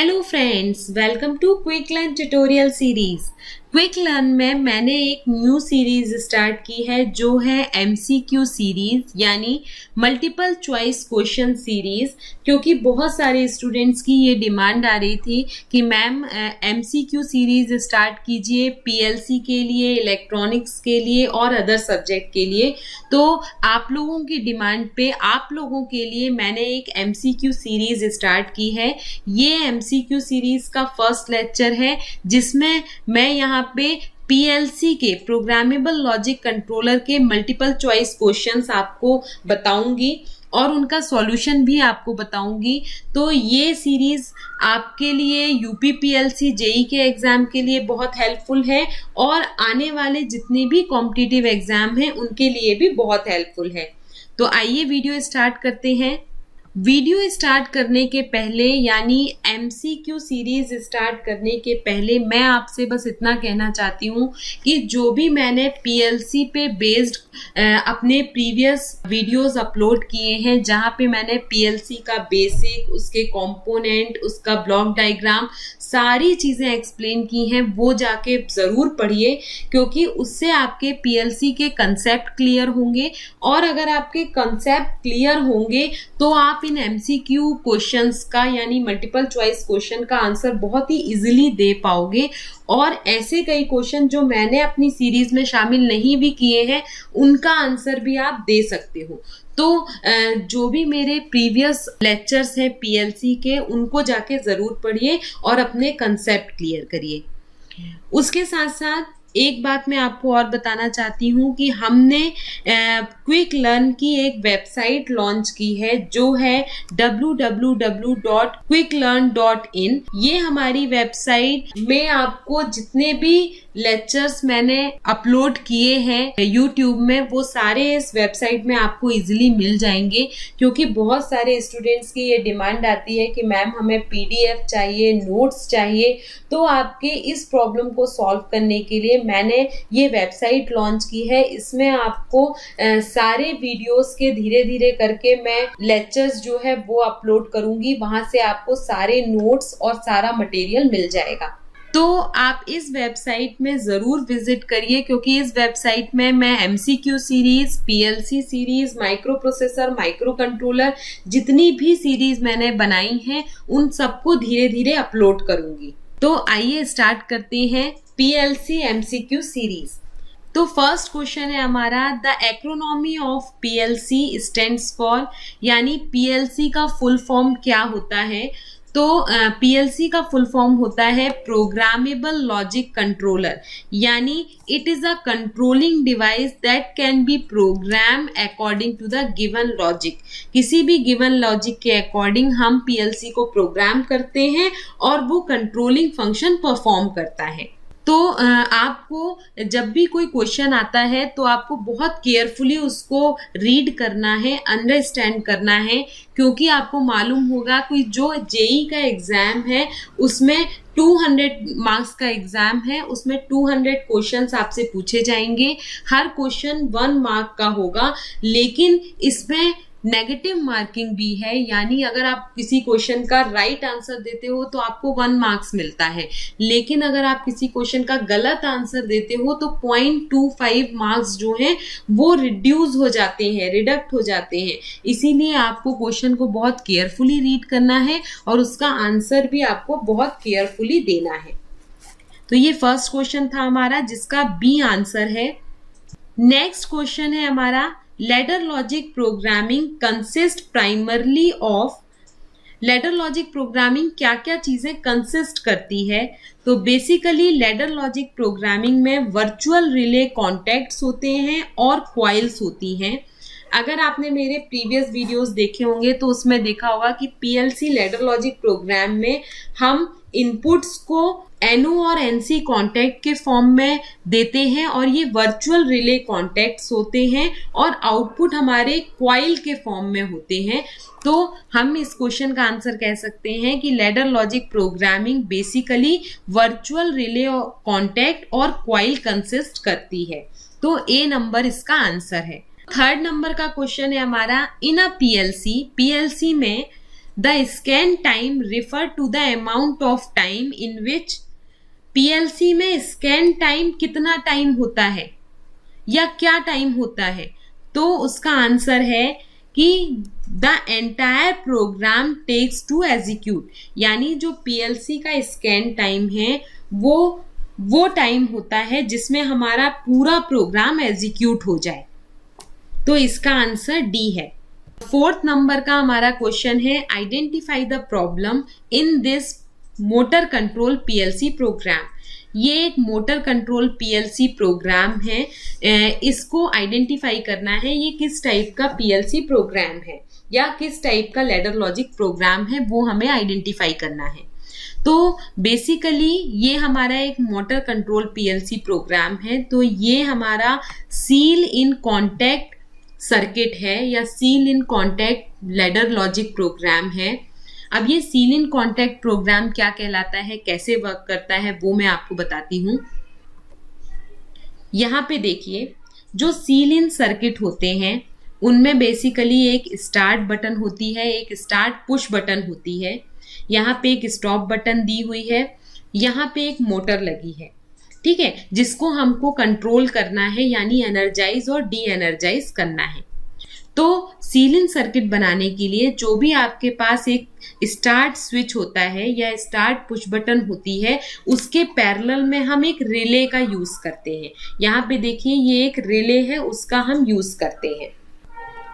Hello friends, welcome to quick learn tutorial series. Quick learn में मैंने एक new series start की है जो है एमसीक्यू सीरीज यानी मल्टीपल चॉइस क्वेश्चन सीरीज, क्योंकि बहुत सारे स्टूडेंट्स की ये डिमांड आ रही थी कि मैम एमसीक्यू सीरीज स्टार्ट कीजिए पीएलसी के लिए, इलेक्ट्रॉनिक्स के लिए और अदर सब्जेक्ट के लिए। तो आप लोगों की डिमांड पे आप लोगों के लिए मैंने एक एमसीक्यू सीरीज स्टार्ट की है। ये एमसीक्यू सीरीज का फर्स्ट लेक्चर है जिसमें मैं यहाँ पे पीएलसी के प्रोग्रामेबल लॉजिक कंट्रोलर के मल्टीपल चॉइस क्वेश्चंस आपको बताऊंगी और उनका सॉल्यूशन भी आपको बताऊंगी। तो ये सीरीज आपके लिए यूपीपीएलसी जेई के एग्जाम के लिए बहुत हेल्पफुल है और आने वाले जितने भी कॉम्पिटिटिव एग्जाम हैं उनके लिए भी बहुत हेल्पफुल है। तो आइए वीडियो स्टार्ट करते हैं। वीडियो स्टार्ट करने के पहले यानी एमसीक्यू सीरीज स्टार्ट करने के पहले मैं आपसे बस इतना कहना चाहती हूँ कि जो भी मैंने पीएलसी पे बेस्ड अपने प्रीवियस वीडियोस अपलोड किए हैं, जहाँ पे मैंने पीएलसी का बेसिक, उसके कंपोनेंट, उसका ब्लॉक डायग्राम, सारी चीज़ें एक्सप्लेन की हैं, वो जाके ज़रूर पढ़िए क्योंकि उससे आपके पीएलसी के कंसेप्ट क्लियर होंगे। और अगर आपके कंसेप्ट क्लियर होंगे तो आप इन एमसीक्यू क्वेश्चंस का यानी मल्टीपल चॉइस क्वेश्चन का आंसर बहुत ही इजीली दे पाओगे। और ऐसे कई क्वेश्चन जो मैंने अपनी सीरीज में शामिल नहीं भी किए हैं उनका आंसर भी आप दे सकते हो। तो जो भी मेरे प्रीवियस लेक्चर्स हैं पीएलसी के उनको जाके जरूर पढ़िए और अपने कंसेप्ट क्लियर करिए। उसके साथ साथ एक बात मैं आपको और बताना चाहती हूँ कि हमने क्विक लर्न की एक वेबसाइट लॉन्च की है जो है www.quicklearn.in। ये हमारी वेबसाइट में आपको जितने भी लेक्चर्स मैंने अपलोड किए हैं यूट्यूब में वो सारे इस वेबसाइट में आपको इजीली मिल जाएंगे, क्योंकि बहुत सारे स्टूडेंट्स की ये डिमांड आती है कि मैम हमें पीडीएफ चाहिए, नोट्स चाहिए। तो आपके इस प्रॉब्लम को सॉल्व करने के लिए मैंने ये वेबसाइट लॉन्च की है। इसमें आपको सारे वीडियोस के धीरे धीरे करके मैं लेक्चर्स जो है वो अपलोड करूंगी, वहां से आपको सारे नोट्स और सारा मटेरियल मिल जाएगा। तो आप इस वेबसाइट में ज़रूर विजिट करिए क्योंकि इस वेबसाइट में मैं MCQ series, PLC series, micro processor, micro controller, जितनी भी सीरीज मैंने बनाई हैं उन सबको धीरे धीरे अपलोड करूंगी। तो आइए स्टार्ट करते हैं पीएलसी एमसीक्यू सीरीज। तो फर्स्ट क्वेश्चन है हमारा, the acronym of PLC stands for, यानी पीएलसी का फुल फॉर्म क्या होता है। तो पीएलसी का फुल फॉर्म होता है प्रोग्रामेबल लॉजिक कंट्रोलर, यानी it is a controlling device that can be program according to the given logic. किसी भी गिवन लॉजिक के अकॉर्डिंग हम पीएलसी को प्रोग्राम करते हैं और वो कंट्रोलिंग फंक्शन परफॉर्म करता है। तो आपको जब भी कोई क्वेश्चन आता है तो आपको बहुत केयरफुली उसको रीड करना है, अंडरस्टैंड करना है, क्योंकि आपको मालूम होगा कि जो जेई का एग्जाम है उसमें 200 मार्क्स का एग्जाम है, उसमें 200 क्वेश्चंस आपसे पूछे जाएंगे। हर क्वेश्चन 1 मार्क का होगा, लेकिन इसमें नेगेटिव मार्किंग भी है, यानी अगर आप किसी क्वेश्चन का राइट आंसर देते हो तो आपको 1 मार्क्स मिलता है, लेकिन अगर आप किसी क्वेश्चन का गलत आंसर देते हो तो 0.25 मार्क्स जो हैं वो रिड्यूस हो जाते हैं, रिडक्ट हो जाते हैं। इसीलिए आपको क्वेश्चन को बहुत केयरफुली रीड करना है और उसका आंसर भी आपको बहुत केयरफुली देना है। तो ये फर्स्ट क्वेश्चन था हमारा जिसका बी आंसर है। नेक्स्ट क्वेश्चन है हमारा, ladder logic programming consist primarily of. Ladder logic programming क्या क्या चीजें कंसिस्ट करती है। तो बेसिकली लैडर लॉजिक प्रोग्रामिंग में वर्चुअल रिले कॉन्टैक्ट्स होते हैं और क्वाइल्स होती हैं। अगर आपने मेरे प्रीवियस वीडियोस देखे होंगे तो उसमें देखा होगा कि पीएलसी लैडर लॉजिक प्रोग्राम में हम इनपुट्स को एनओ और एनसी कॉन्टैक्ट के फॉर्म में देते हैं और ये वर्चुअल रिले कॉन्टैक्ट्स होते हैं और आउटपुट हमारे क्वाइल के फॉर्म में होते हैं। तो हम इस क्वेश्चन का आंसर कह सकते हैं कि ladder logic programming basically virtual relay contact और क्वाइल कंसिस्ट करती है। तो ए नंबर इसका आंसर है। थर्ड नंबर का क्वेश्चन है हमारा, इन अ पीएलसी में the scan time refer to the amount of time in which, PLC में स्कैन टाइम कितना टाइम होता है या क्या टाइम होता है, तो उसका आंसर है कि the entire program takes to execute, यानी जो पीएलसी का स्कैन टाइम है वो टाइम होता है जिसमें हमारा पूरा प्रोग्राम एग्जीक्यूट हो जाए। तो इसका आंसर डी है। 4th नंबर का हमारा क्वेश्चन है, identify the problem in this motor control PLC program. ये एक मोटर कंट्रोल पीएलसी प्रोग्राम है, इसको आइडेंटिफाई करना है ये किस टाइप का पीएलसी प्रोग्राम है या किस टाइप का लैडर लॉजिक प्रोग्राम है, वो हमें आइडेंटिफाई करना है। तो बेसिकली ये हमारा एक मोटर कंट्रोल पीएलसी प्रोग्राम है, तो ये हमारा सील इन कॉन्टैक्ट सर्किट है या seal in contact ladder logic program है। अब ये सील इन कॉन्टैक्ट प्रोग्राम क्या कहलाता है, कैसे वर्क करता है, वो मैं आपको बताती हूँ। यहाँ पे देखिए, जो सील इन सर्किट होते हैं उनमें बेसिकली एक स्टार्ट बटन होती है, एक स्टार्ट पुश बटन होती है, यहाँ पे एक स्टॉप बटन दी हुई है, यहाँ पे एक मोटर लगी है, ठीक है, जिसको हमको कंट्रोल करना है, यानी एनर्जाइज और डी एनर्जाइज करना है। तो सील इन सर्किट बनाने के लिए जो भी आपके पास एक स्टार्ट स्विच होता है या स्टार्ट पुश बटन होती है, उसके पैरेलल में हम एक रिले का यूज करते हैं। यहाँ पे देखिए ये एक रिले है, उसका हम यूज करते हैं।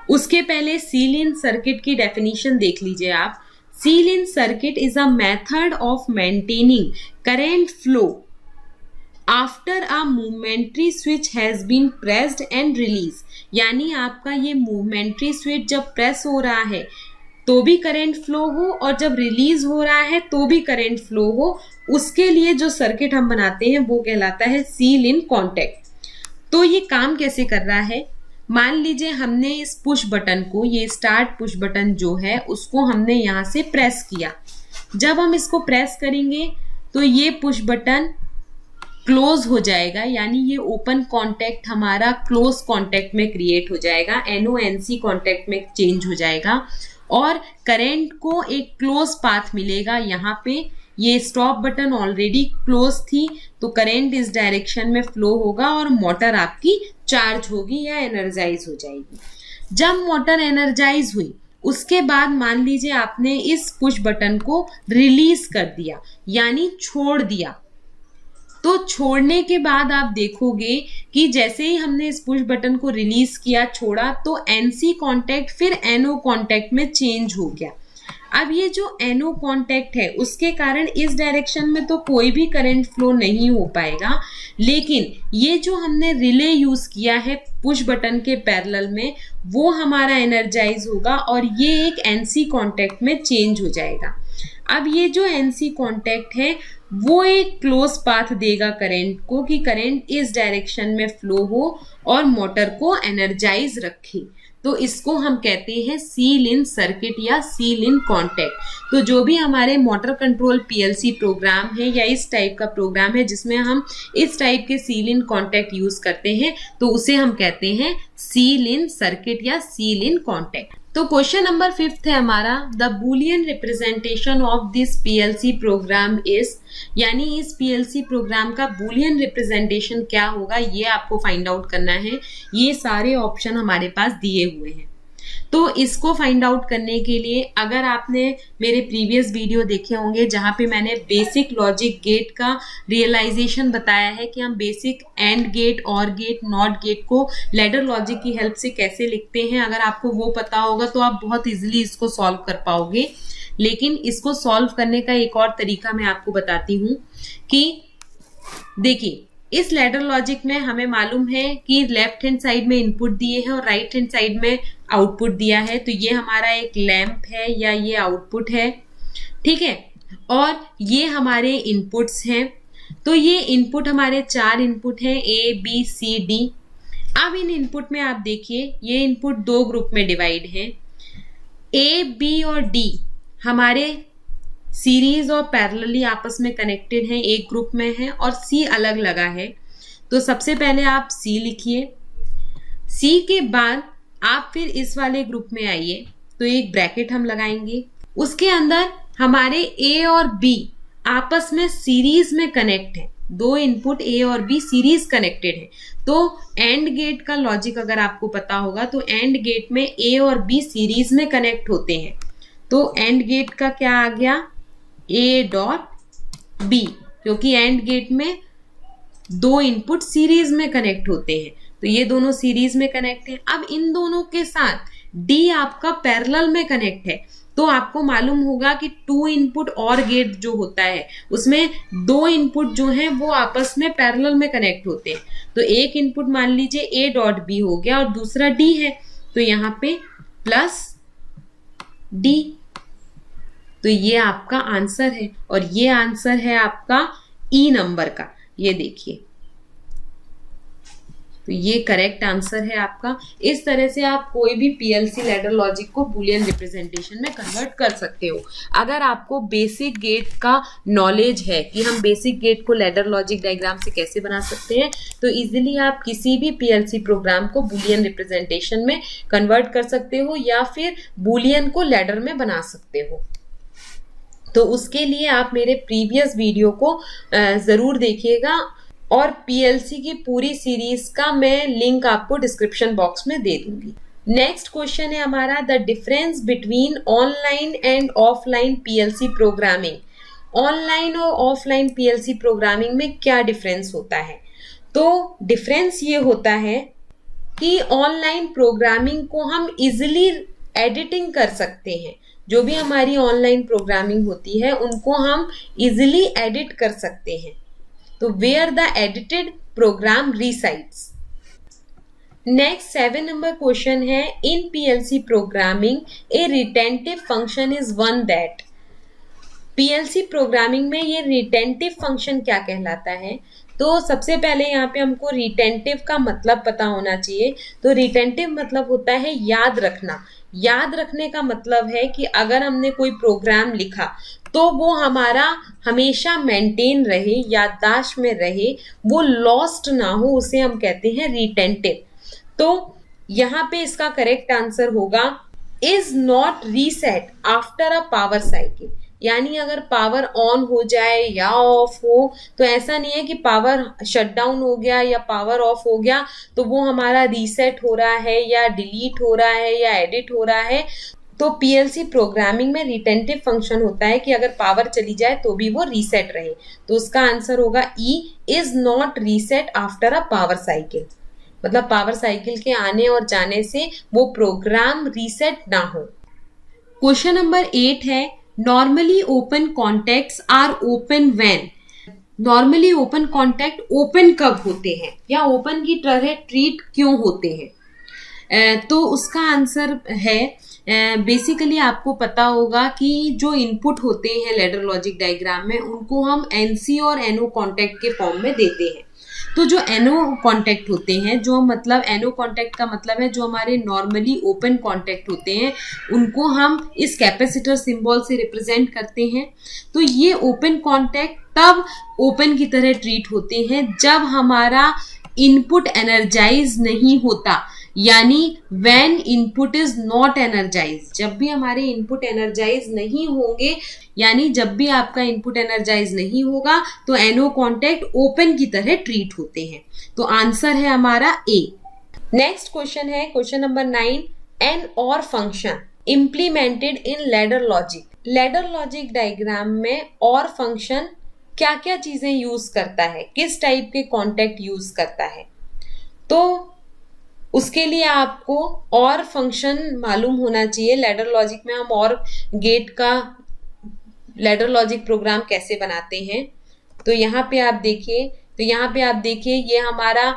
उसके पहले सील इन सर्किट की डेफिनेशन देख लीजिए आप। Seal in circuit is a method of maintaining current flow after a momentary switch has been pressed and release, यानी आपका ये मूवमेंट्री स्विच जब प्रेस हो रहा है तो भी करंट फ्लो हो और जब रिलीज हो रहा है तो भी करंट फ्लो हो, उसके लिए जो सर्किट हम बनाते हैं वो कहलाता है सील इन कॉन्टैक्ट। तो ये काम कैसे कर रहा है, मान लीजिए हमने इस पुश बटन को, ये स्टार्ट पुश बटन जो है उसको हमने यहाँ से प्रेस किया। जब हम इसको प्रेस करेंगे तो ये पुश बटन क्लोज हो जाएगा, यानी ये ओपन कॉन्टैक्ट हमारा क्लोज कॉन्टैक्ट में क्रिएट हो जाएगा, NONC कॉन्टैक्ट में चेंज हो जाएगा और करंट को एक क्लोज पाथ मिलेगा। यहाँ पे ये स्टॉप बटन ऑलरेडी क्लोज थी तो करंट इस डायरेक्शन में फ्लो होगा और मोटर आपकी चार्ज होगी या एनर्जाइज हो जाएगी। जब मोटर एनर्जाइज हुई उसके बाद मान लीजिए आपने इस पुश बटन को रिलीज कर दिया, यानी छोड़ दिया। तो छोड़ने के बाद आप देखोगे कि जैसे ही हमने इस पुश बटन को रिलीज किया, छोड़ा, तो NC कॉन्टैक्ट फिर NO कॉन्टैक्ट में चेंज हो गया। अब ये जो NO कॉन्टैक्ट है उसके कारण इस डायरेक्शन में तो कोई भी करंट फ्लो नहीं हो पाएगा, लेकिन ये जो हमने रिले यूज किया है पुश बटन के पैरेलल में वो हमारा एनर्जाइज होगा और ये एक NC कॉन्टैक्ट में चेंज हो जाएगा। अब ये जो NC कॉन्टैक्ट है वो एक क्लोज पाथ देगा करंट को कि करंट इस डायरेक्शन में फ्लो हो और मोटर को एनर्जाइज रखे। तो इसको हम कहते हैं सील इन सर्किट या सील इन कॉन्टैक्ट। तो जो भी हमारे मोटर कंट्रोल पीएलसी प्रोग्राम है या इस टाइप का प्रोग्राम है जिसमें हम इस टाइप के सील इन कॉन्टैक्ट यूज करते हैं तो उसे हम कहते हैं सील इन सर्किट या सील इन कॉन्टैक्ट। तो क्वेश्चन नंबर 5 है हमारा, the Boolean representation of this PLC program is, यानी इस पीएलसी प्रोग्राम का बूलियन रिप्रेजेंटेशन क्या होगा ये आपको फाइंड आउट करना है। ये सारे ऑप्शन हमारे पास दिए हुए हैं। तो इसको फाइंड आउट करने के लिए अगर आपने मेरे प्रीवियस वीडियो देखे होंगे जहां पे मैंने बेसिक लॉजिक गेट का रियलाइजेशन बताया है कि हम बेसिक एंड गेट, और गेट, नॉट गेट को लैडर लॉजिक की हेल्प से कैसे लिखते हैं, अगर आपको वो पता होगा तो आप बहुत इजीली इसको सॉल्व कर पाओगे। लेकिन इसको सॉल्व करने का एक और तरीका मैं आपको बताती हूँ कि देखिए इस लैडर लॉजिक में हमें मालूम है कि लेफ्ट हैंड साइड में इनपुट दिए हैं और राइट हैंड साइड में आउटपुट दिया है। तो ये हमारा एक लैंप है या ये आउटपुट है, ठीक है, और ये हमारे इनपुट्स हैं। तो ये इनपुट हमारे 4 इनपुट हैं, A, B, C, D। अब इन इनपुट में आप देखिए ये इनपुट 2 ग्रुप में डिवाइड हैं। A, B और D हमारे सीरीज और पैरेलली आपस में कनेक्टेड हैं, एक ग्रुप में है, और C अलग लगा है। तो सबसे पहले आप C लिखिए। C के बाद आप फिर इस वाले ग्रुप में आइए, तो एक ब्रैकेट हम लगाएंगे। उसके अंदर हमारे ए और बी आपस में सीरीज में कनेक्ट है, दो इनपुट ए और बी सीरीज कनेक्टेड है। तो एंड गेट का लॉजिक अगर आपको पता होगा तो एंड गेट में ए और बी सीरीज में कनेक्ट होते हैं। तो एंड गेट का क्या आ गया, ए डॉट बी, क्योंकि एंड गेट में दो इनपुट सीरीज में कनेक्ट होते हैं, तो ये दोनों सीरीज में कनेक्ट है। अब इन दोनों के साथ डी आपका पैरेलल में कनेक्ट है, तो आपको मालूम होगा कि टू इनपुट और गेट जो होता है उसमें दो इनपुट जो हैं वो आपस में पैरेलल में कनेक्ट होते हैं। तो एक इनपुट मान लीजिए ए डॉट बी हो गया और दूसरा डी है, तो यहाँ पे प्लस डी, तो ये आपका आंसर है। और ये आंसर है आपका ई नंबर का, ये देखिए, तो ये करेक्ट आंसर है आपका। इस तरह से आप कोई भी पीएलसी लैडर लॉजिक को बूलियन रिप्रेजेंटेशन में कन्वर्ट कर सकते हो। अगर आपको बेसिक गेट का नॉलेज है कि हम बेसिक गेट को लैडर लॉजिक डायग्राम से कैसे बना सकते हैं, तो इजीली आप किसी भी पीएलसी प्रोग्राम को बूलियन रिप्रेजेंटेशन में कन्वर्ट कर सकते हो या फिर बूलियन को लैडर में बना सकते हो। तो उसके लिए आप मेरे प्रीवियस वीडियो को जरूर देखिएगा और पीएलसी की पूरी सीरीज का मैं लिंक आपको डिस्क्रिप्शन बॉक्स में दे दूंगी। नेक्स्ट क्वेश्चन है हमारा, the difference between online and offline PLC programming. Online और ऑफलाइन पीएलसी प्रोग्रामिंग में क्या डिफरेंस होता है? तो डिफरेंस ये होता है कि ऑनलाइन प्रोग्रामिंग को हम इजिली एडिटिंग कर सकते हैं। जो भी हमारी ऑनलाइन प्रोग्रामिंग होती है उनको हम इजिली एडिट कर सकते हैं। तो where the edited program resides. Next 7 number question है, in PLC programming a retentive function is one that. PLC programming में ये रिटेंटिव फंक्शन क्या कहलाता है? तो सबसे पहले यहाँ पे हमको रिटेंटिव का मतलब पता होना चाहिए। तो रिटेंटिव मतलब होता है याद रखना। याद रखने का मतलब है कि अगर हमने कोई प्रोग्राम लिखा तो वो हमारा हमेशा मेंटेन रहे, याददाश्त में रहे, वो लॉस्ट ना हो, उसे हम कहते हैं रिटेंटिव। तो यहाँ पे इसका करेक्ट आंसर होगा is not reset after a power cycle. यानी अगर पावर ऑन हो जाए या ऑफ हो तो ऐसा नहीं है कि पावर शट डाउन हो गया या पावर ऑफ हो गया तो वो हमारा रीसेट हो रहा है या डिलीट हो रहा है या एडिट हो रहा है। तो पीएलसी प्रोग्रामिंग में रिटेंटिव फंक्शन होता है कि अगर पावर चली जाए तो भी वो रीसेट रहे। तो उसका आंसर होगा E, is not reset after a power cycle. मतलब पावर साइकिल के आने और जाने से वो प्रोग्राम रीसेट ना हो। क्वेश्चन नंबर 8 है, normally open contacts are open when. Normally open contact open कब होते हैं या ओपन की तरह ट्रीट क्यों होते हैं? तो उसका आंसर है बेसिकली आपको पता होगा कि जो इनपुट होते हैं लैडर लॉजिक डायग्राम में उनको हम एनसी और एनओ कॉन्टेक्ट के फॉर्म में देते हैं। तो जो एनओ कॉन्टेक्ट होते हैं, जो मतलब एनओ कॉन्टेक्ट का मतलब है जो हमारे नॉर्मली ओपन कॉन्टेक्ट होते हैं, उनको हम इस कैपेसिटर सिंबल से रिप्रेजेंट करते हैं। तो ये ओपन कॉन्टेक्ट तब ओपन की तरह ट्रीट होते हैं जब हमारा इनपुट एनर्जाइज नहीं होता, यानी when input is not energise. जब भी हमारे इनपुट एनर्जाइज नहीं होंगे, यानी जब भी आपका इनपुट एनर्जाइज नहीं होगा तो एनओ कॉन्टेक्ट ओपन की तरह ट्रीट होते हैं। तो आंसर है हमारा ए। नेक्स्ट क्वेश्चन है क्वेश्चन नंबर 9, एन और function implemented in ladder logic. Ladder logic diagram में और फंक्शन क्या क्या चीजें यूज करता है, किस टाइप के कॉन्टेक्ट यूज करता है? तो उसके लिए आपको और फंक्शन मालूम होना चाहिए। लैडर लॉजिक में हम और गेट का लैडर लॉजिक प्रोग्राम कैसे बनाते हैं। तो यहाँ पे आप देखिए, ये हमारा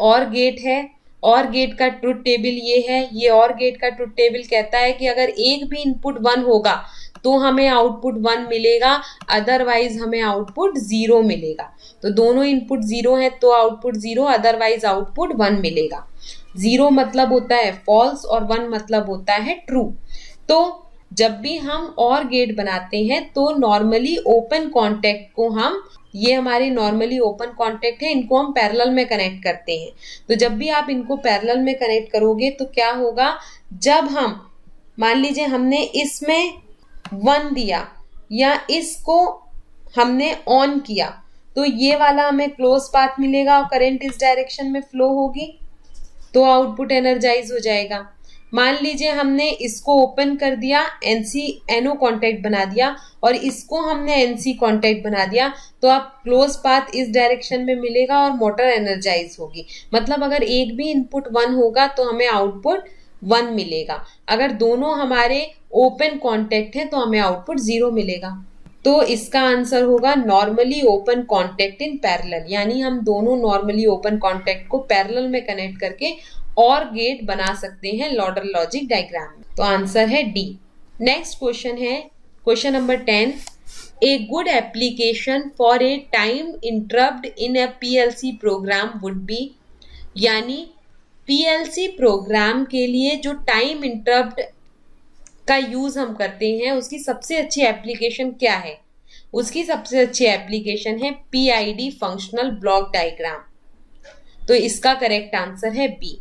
और गेट है। और गेट का ट्रुथ टेबल ये है। ये और गेट का ट्रुथ टेबल कहता है कि अगर एक भी इनपुट 1 होगा तो हमें आउटपुट 1 मिलेगा, अदरवाइज हमें आउटपुट 0 मिलेगा। तो दोनों इनपुट 0 है तो आउटपुट 0, अदरवाइज आउटपुट 1 मिलेगा। 0 मतलब होता है फॉल्स और 1 मतलब होता है ट्रू। तो जब भी हम और गेट बनाते हैं तो नॉर्मली ओपन कॉन्टेक्ट को हम, ये हमारे नॉर्मली ओपन कॉन्टेक्ट है, इनको हम पैरेलल में कनेक्ट करते हैं। तो जब भी आप इनको पैरेलल में कनेक्ट करोगे तो क्या होगा, जब हम मान लीजिए हमने इसमें 1 दिया या इसको हमने ऑन किया तो ये वाला हमें क्लोज पाथ मिलेगा और करंट इस डायरेक्शन में फ्लो होगी तो आउटपुट एनर्जाइज हो जाएगा। मान लीजिए हमने इसको ओपन कर दिया, NO कॉन्टैक्ट बना दिया और इसको हमने NC कॉन्टैक्ट बना दिया तो अब क्लोज पाथ इस डायरेक्शन में मिलेगा और मोटर एनर्जाइज होगी। मतलब अगर एक भी इनपुट 1 होगा तो हमें आउटपुट 1 मिलेगा, अगर दोनों हमारे ओपन कॉन्टैक्ट है तो हमें आउटपुट 0 मिलेगा। तो इसका आंसर होगा normally open contact in parallel, यानी हम दोनों नॉर्मली ओपन कॉन्टैक्ट को पैरेलल में कनेक्ट करके और गेट बना सकते हैं लॉडर लॉजिक डायग्राम में। तो आंसर है डी। नेक्स्ट क्वेश्चन है question number 10। A good application for a time interrupt in a PLC program would be, यानी PLC प्रोग्राम के लिए जो टाइम इंटरप्ट का यूज हम करते हैं उसकी सबसे अच्छी एप्लीकेशन क्या है? उसकी सबसे अच्छी एप्लीकेशन है PID फंक्शनल ब्लॉक डायग्राम। तो इसका करेक्ट आंसर है बी।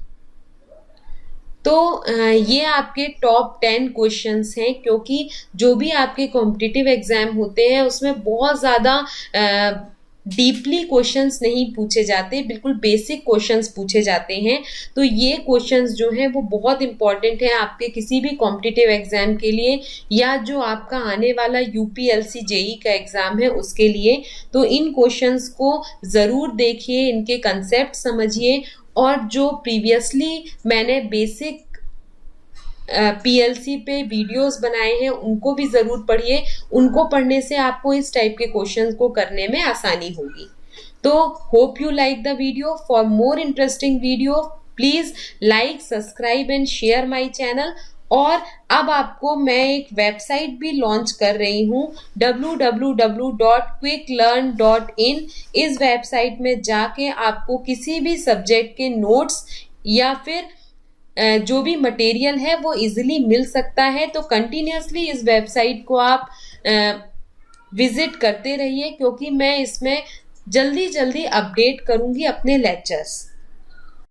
तो ये आपके टॉप 10 क्वेश्चंस हैं, क्योंकि जो भी आपके कॉम्पिटिटिव एग्जाम होते हैं उसमें बहुत ज़्यादा डीपली क्वेश्चंस नहीं पूछे जाते, बिल्कुल बेसिक क्वेश्चंस पूछे जाते हैं। तो ये क्वेश्चंस जो हैं वो बहुत इंपॉर्टेंट है आपके किसी भी कॉम्पिटिटिव एग्जाम के लिए या जो आपका आने वाला UPLC JEE का एग्जाम है उसके लिए। तो इन क्वेश्चंस को ज़रूर देखिए, इनके कंसेप्ट समझिए और जो प्रीवियसली मैंने बेसिक PLC पे वीडियोस बनाए हैं उनको भी ज़रूर पढ़िए, उनको पढ़ने से आपको इस टाइप के क्वेश्चंस को करने में आसानी होगी। तो hope you like the video. For more interesting video please like, subscribe and share my channel. और अब आपको मैं एक वेबसाइट भी लॉन्च कर रही हूँ www.quicklearn.in। इस वेबसाइट में जाके आपको किसी भी सब्जेक्ट के नोट्स या फिर जो भी मटेरियल है वो इजीली मिल सकता है। तो कंटिन्यूसली इस वेबसाइट को आप विजिट करते रहिए, क्योंकि मैं इसमें जल्दी जल्दी अपडेट करूँगी अपने लेक्चर्स।